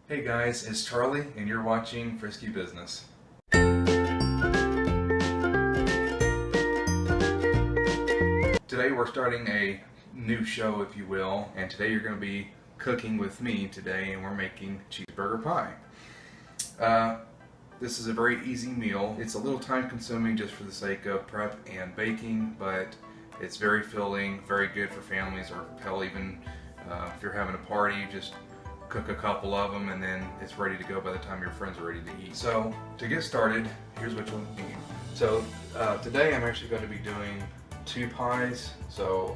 Hey guys, it's Charlie and you're watching Frisky Business. Today we're starting a new show, if you will, and today you're going to be cooking with me today, and we're making cheeseburger pie. This is a very easy meal. It's a little time consuming just for the sake of prep and baking, but it's very filling, very good for families, or hell, even if you're having a party, just cook a couple of them and then it's ready to go by the time your friends are ready to eat. So to get started, here's what you'll need. So today I'm actually going to be doing 2 pies. So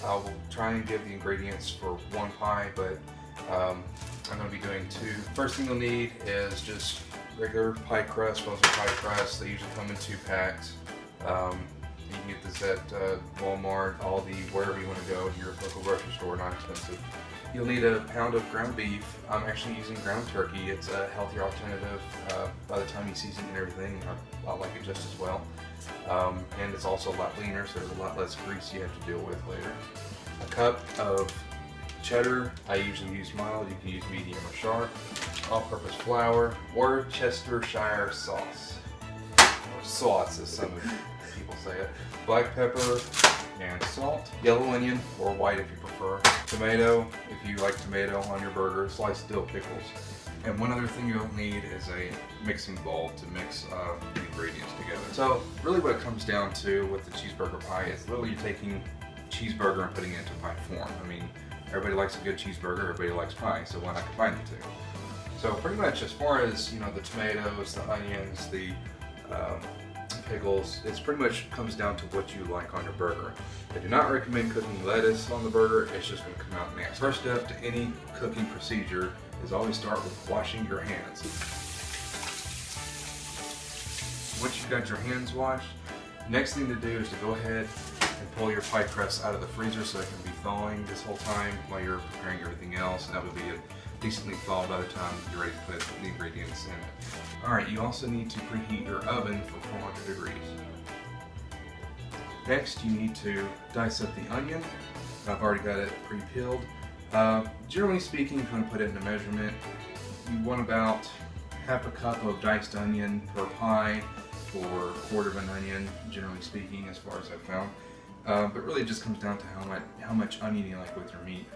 I will try and give the ingredients for 1 pie, but I'm going to be doing 2. First thing you'll need is just regular pie crust, frozen pie crust. They usually come in 2 packs. You can get this at Walmart, Aldi, wherever you want to go, your local grocery store, not expensive. You'll need a pound of ground beef. I'm actually using ground turkey. It's a healthier alternative. By the time you season and everything, I like it just as well. And it's also a lot leaner, so there's a lot less grease you have to deal with later. A cup of cheddar. I usually use mild. You can use medium or sharp. All-purpose flour or Worcestershire sauce. Or sauce, as some people say it. Black pepper and salt. Yellow onion, or white if you prefer. Tomato, if you like tomato on your burger. Sliced dill pickles. And one other thing you'll need is a mixing bowl to mix the ingredients together. So really what it comes down to with the cheeseburger pie is literally taking cheeseburger and putting it into pie form. I mean, everybody likes a good cheeseburger, everybody likes pie, so why not combine the two? So pretty much as far as, the tomatoes, the onions, the pickles, it pretty much comes down to what you like on your burger. I do not recommend cooking lettuce on the burger. It's just going to come out nasty. First step to any cooking procedure is always start with washing your hands. Once you've got your hands washed, next thing to do is to go ahead and pull your pie crust out of the freezer so it can be thawing this whole time while you're preparing everything else. That would be decently thawed by the time you're ready to put the ingredients in it. Alright, you also need to preheat your oven for 400 degrees. Next, you need to dice up the onion. I've already got it pre-peeled. Generally speaking, if you want to put it in a measurement, you want about half a cup of diced onion per pie, or a quarter of an onion, generally speaking, as far as I've found. But really it just comes down to how much onion you like with your meat.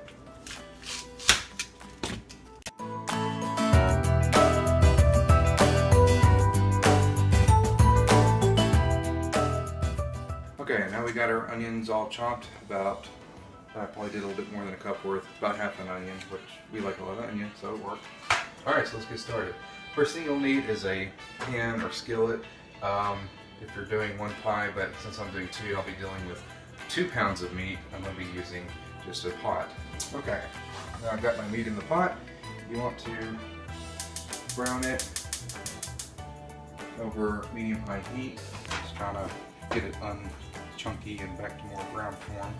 Okay, now we got our onions all chopped. I probably did a little bit more than a cup worth, about half an onion, which we like a lot of onion, so it worked. Alright, so let's get started. First thing you'll need is a pan or skillet. If you're doing 1 pie, but since I'm doing 2, I'll be dealing with 2 pounds of meat. I'm going to be using just a pot. Okay, now I've got my meat in the pot. You want to brown it over medium-high heat. Just trying to get it unchunky and back to more brown form.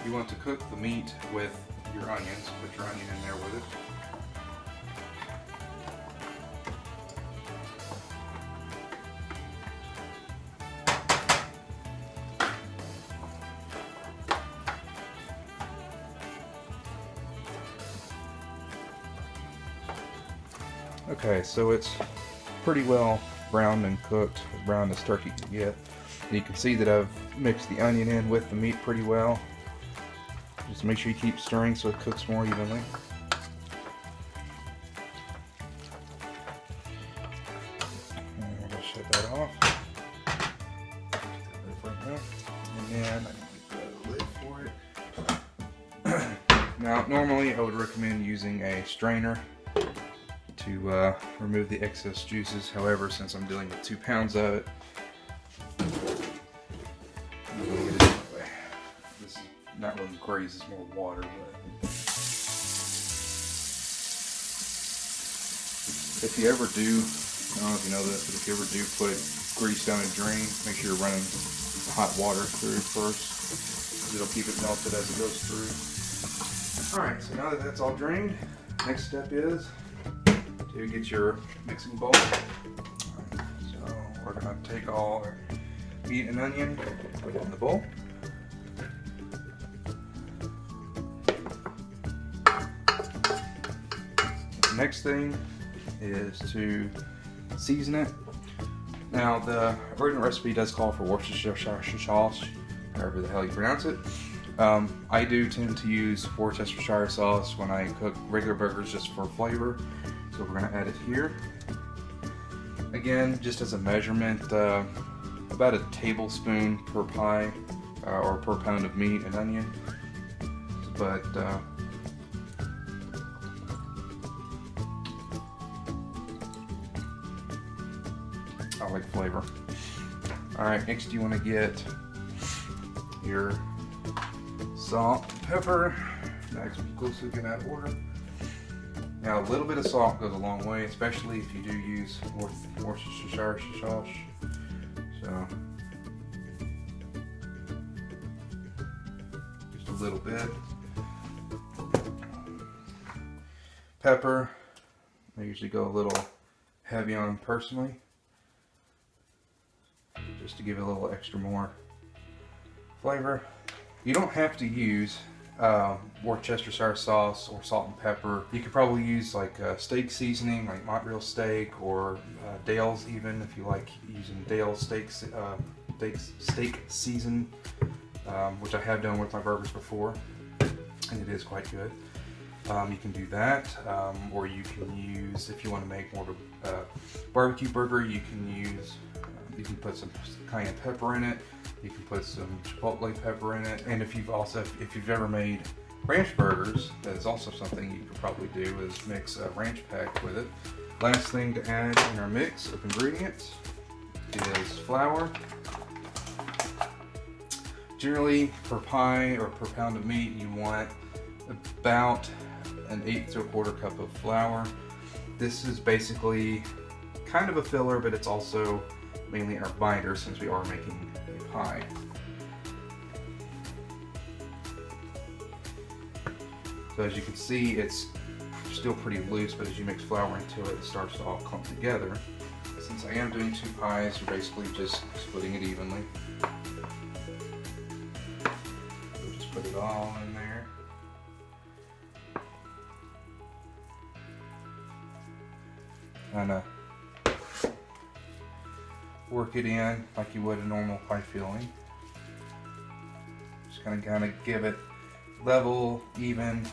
You want to cook the meat with your onions. Put your onion in there with it. Okay, so it's pretty well browned and cooked, as brown as turkey can get. And you can see that I've mixed the onion in with the meat pretty well. Just make sure you keep stirring so it cooks more evenly. And I'm going to shut that off. And then I need to put a lid for it. Now, normally I would recommend using a strainer to remove the excess juices. However, since I'm dealing with 2 pounds of it, I'm going to get it a different way. This is not really grease, it's more water. But if you ever do, I don't know if you know this, but if you ever do put grease down a drain, make sure you're running hot water through first, because it'll keep it melted as it goes through. Alright, so now that that's all drained, next step is to get your mixing bowl. So we're going to take all our meat and onion, put it in the bowl. The next thing is to season it. Now the original recipe does call for Worcestershire sauce, however the hell you pronounce it. I do tend to use Worcestershire sauce when I cook regular burgers just for flavor. So we're going to add it here. Again, just as a measurement, about a tablespoon per pie or per pound of meat and onion. But I like flavor. Alright, next you want to get your salt and pepper. Next, close looking out of order. Now, a little bit of salt goes a long way, especially if you do use Worcestershire sauce. So, just a little bit. Pepper, I usually go a little heavy on personally, just to give it a little extra more flavor. You don't have to use Worcestershire sauce or salt and pepper. You could probably use like steak seasoning, like Montreal steak or Dale's, even if you like using Dale's steak season, which I have done with my burgers before, and it is quite good. You can do that, or you can use, if you want to make more of a barbecue burger, you can use, you can put some cayenne pepper in it. You can put some chipotle pepper in it, and if you've ever made ranch burgers, that is also something you could probably do, is mix a ranch pack with it. Last thing to add in our mix of ingredients is flour. Generally, per pie or per pound of meat, you want about an 1/8 to 1/4 cup of flour. This is basically kind of a filler, but it's also mainly our binder since we are making a pie. So as you can see, it's still pretty loose, but as you mix flour into it, it starts to all clump together. Since I am doing 2 pies, you're basically just splitting it evenly. So just put it all in there. Kind of work it in like you would a normal pie filling. Just kind of give it level, even,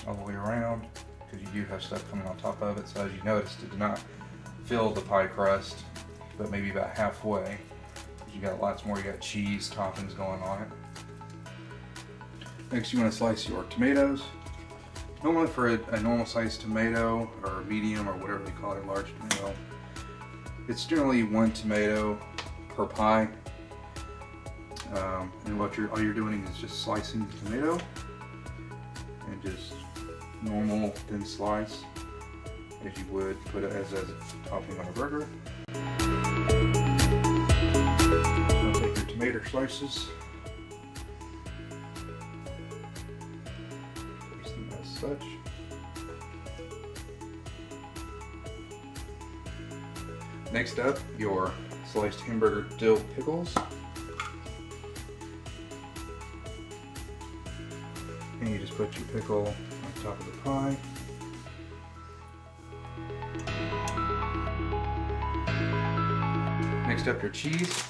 all the way around, because you do have stuff coming on top of it. So as you noticed, it did not fill the pie crust, but maybe about halfway. You got lots more. You got cheese toppings going on it. Next, you want to slice your tomatoes. Normally, for a normal sized tomato or a medium or whatever they call it, a large tomato, it's generally 1 tomato per pie, and all you're doing is just slicing the tomato, and just normal thin slice, as you would put it as a topping on a burger. So take your tomato slices, place them as such. Next up, your sliced Hamburger dill pickles. And you just put your pickle on top of the pie. Next up, your cheese.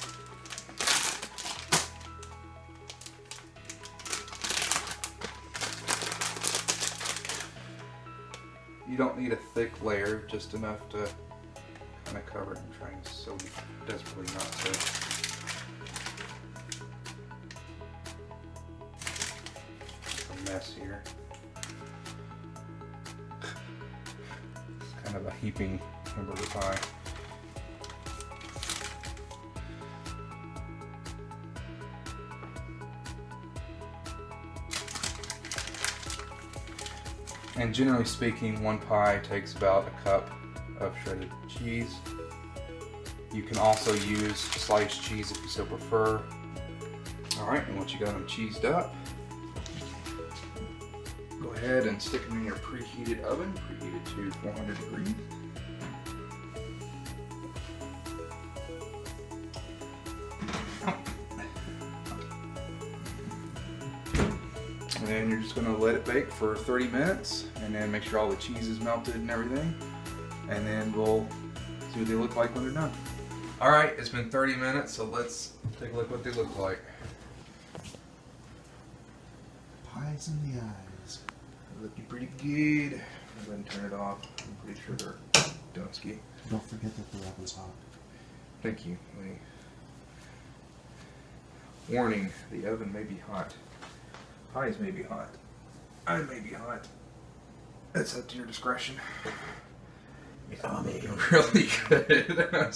You don't need a thick layer, just enough to kind of cover it. I'm trying so desperately not to. It's a mess here. It's kind of a heaping hamburger pie. And generally speaking, 1 pie takes about a cup of shredded cheese. You can also use sliced cheese if you so prefer. Alright, and once you got them cheesed up, go ahead and stick them in your preheated oven, preheated to 400 degrees. then you're just going to let it bake for 30 minutes and then make sure all the cheese is melted and everything. And then we'll see what they look like when they're done. Alright, it's been 30 minutes, so let's take a look what they look like. Pies in the eyes. They're looking pretty good. I'll go ahead and turn it off. I'm pretty sure they're done-ski. Don't forget that the oven's hot. Thank you. Warning, the oven may be hot. Pies may be hot. I may be hot. That's up to your discretion. Yummy. Really good.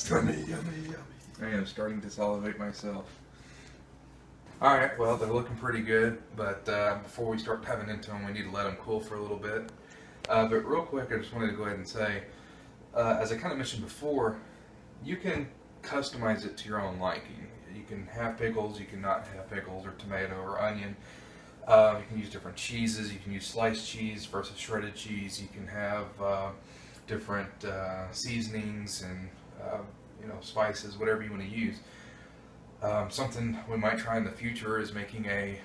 Yummy, yummy, yummy. I am starting to salivate myself. Alright, well, they're looking pretty good, but before we start diving into them, we need to let them cool for a little bit. But real quick, I just wanted to go ahead and say, as I kind of mentioned before, you can customize it to your own liking. You can have pickles, you can not have pickles, or tomato, or onion. You can use different cheeses. You can use sliced cheese versus shredded cheese. You can have different seasonings and spices, whatever you want to use. Something we might try in the future is making a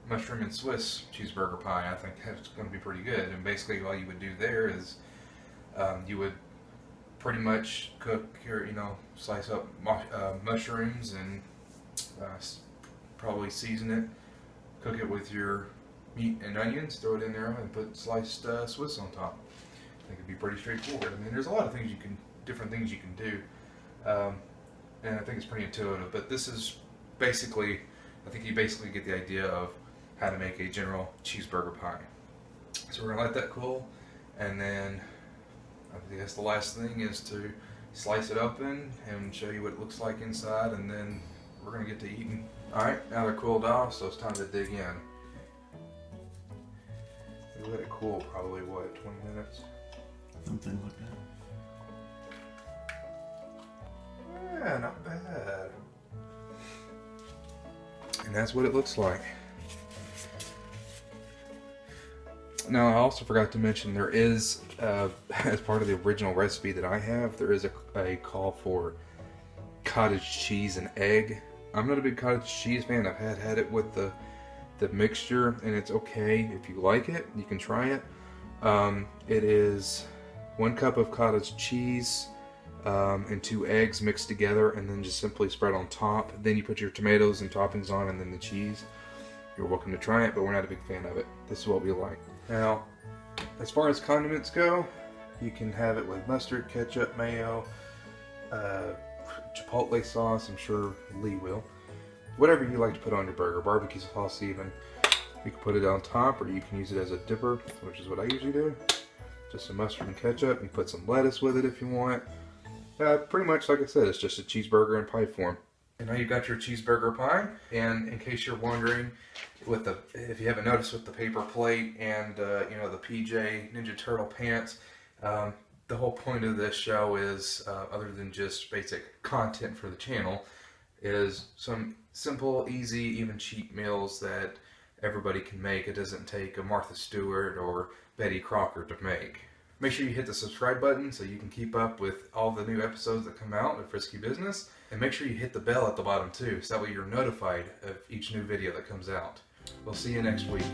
mushroom and Swiss cheeseburger pie. I think that's going to be pretty good. And basically all you would do there is you would pretty much cook your, slice up mushrooms and probably season it, cook it with your meat and onions, throw it in there, and put sliced Swiss on top. I think it'd be pretty straightforward. I mean, there's a lot of things different things you can do, and I think it's pretty intuitive. But this is basically, I think you basically get the idea of how to make a general cheeseburger pie. So we're gonna let that cool, and then I guess the last thing is to slice it open and show you what it looks like inside, and then we're gonna get to eating. Alright, now they're cooled off, so it's time to dig in. We let it cool probably, what, 20 minutes? Something like that. Yeah, not bad. And that's what it looks like. Now, I also forgot to mention there is, as part of the original recipe that I have, there is a call for cottage cheese and egg. I'm not a big cottage cheese fan. I've had it with the mixture, and it's okay. If you like it, you can try it. It is 1 cup of cottage cheese and 2 eggs mixed together, and then just simply spread on top. Then you put your tomatoes and toppings on, and then the cheese. You're welcome to try it, but we're not a big fan of it. This is what we like. Now, as far as condiments go, you can have it with mustard, ketchup, mayo, chipotle sauce. I'm sure Lee will. Whatever you like to put on your burger, barbecue sauce even. You can put it on top, or you can use it as a dipper, which is what I usually do. Just some mustard and ketchup. You put some lettuce with it if you want. Pretty much, like I said, it's just a cheeseburger in pie form. And now you've got your cheeseburger pie. And in case you're wondering, if you haven't noticed, with the paper plate and the PJ Ninja Turtle pants, the whole point of this show is, other than just basic content for the channel, is some simple, easy, even cheap meals that everybody can make. It doesn't take a Martha Stewart or Betty Crocker to make. Make sure you hit the subscribe button so you can keep up with all the new episodes that come out of Frisky Business. And make sure you hit the bell at the bottom too, so that way you're notified of each new video that comes out. We'll see you next week.